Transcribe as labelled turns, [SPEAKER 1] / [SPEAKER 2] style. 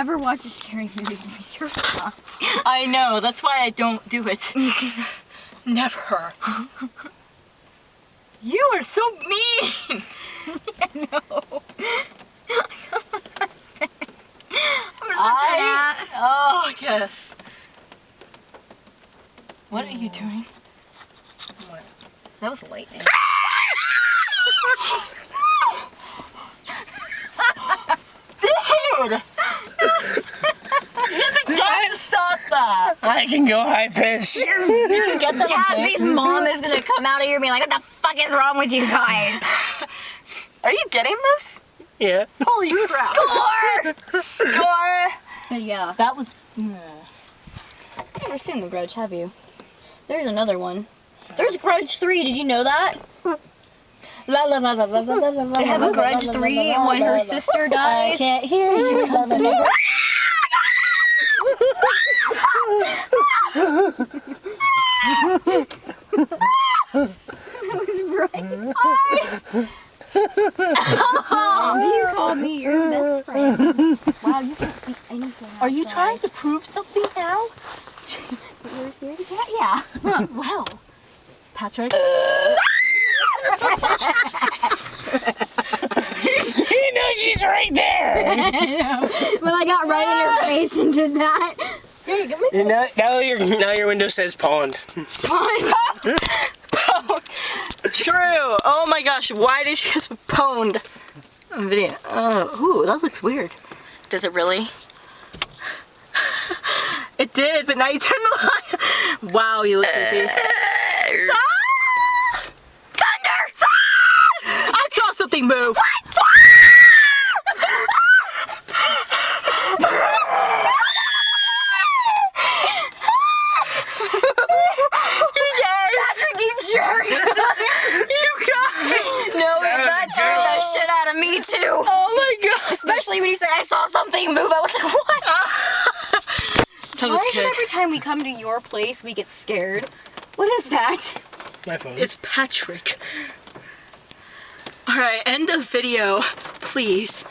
[SPEAKER 1] Ever watch a scary movie? You're not.
[SPEAKER 2] I know, that's why I don't do it. Never. You are so mean!
[SPEAKER 1] No. I'm such an ass.
[SPEAKER 2] Oh, yes. What are you doing? What?
[SPEAKER 1] That was lightning.
[SPEAKER 2] Dude! You gotta stop that!
[SPEAKER 3] I can go high pitch.
[SPEAKER 2] Did you get that?
[SPEAKER 1] Cassie's mom is gonna come out of here and be like, what the fuck is wrong with you guys?
[SPEAKER 2] Are you getting this?
[SPEAKER 3] Yeah.
[SPEAKER 2] Holy crap.
[SPEAKER 1] Score!
[SPEAKER 2] Score!
[SPEAKER 1] Yeah.
[SPEAKER 2] That was...
[SPEAKER 1] You've never seen The Grudge, have you? There's another one. There's Grudge 3, did you know that?
[SPEAKER 2] La la la la la la la la.
[SPEAKER 1] They have a Grudge 3 and when her sister
[SPEAKER 2] I
[SPEAKER 1] dies,
[SPEAKER 2] can't hear you.
[SPEAKER 1] that was right. You called me your best friend. Wow, you can't see anything outside.
[SPEAKER 2] Are you trying to prove something now?
[SPEAKER 1] That you were scared of cat? Yeah.
[SPEAKER 2] Well, Patrick.
[SPEAKER 3] You know she's right there.
[SPEAKER 1] I know. But I got right in her face and did that.
[SPEAKER 2] Here, give me
[SPEAKER 3] And now your window says pond.
[SPEAKER 2] Pwned. True. Oh my gosh, why did she just pwned? Video. Ooh, that looks weird.
[SPEAKER 1] Does it really?
[SPEAKER 2] It did, but now you turn the light. Wow, you look creepy. Thunder! I saw something move.
[SPEAKER 1] Patrick, you jerk!
[SPEAKER 2] You guys!
[SPEAKER 1] No, that scared the shit out of me too.
[SPEAKER 2] Oh my god!
[SPEAKER 1] Especially when you say I saw something move. I was like, what?
[SPEAKER 2] That was
[SPEAKER 1] Why is it
[SPEAKER 2] good.
[SPEAKER 1] every time we come to your place we get scared? What is that?
[SPEAKER 3] My phone.
[SPEAKER 2] It's Patrick. Alright, end of video, please.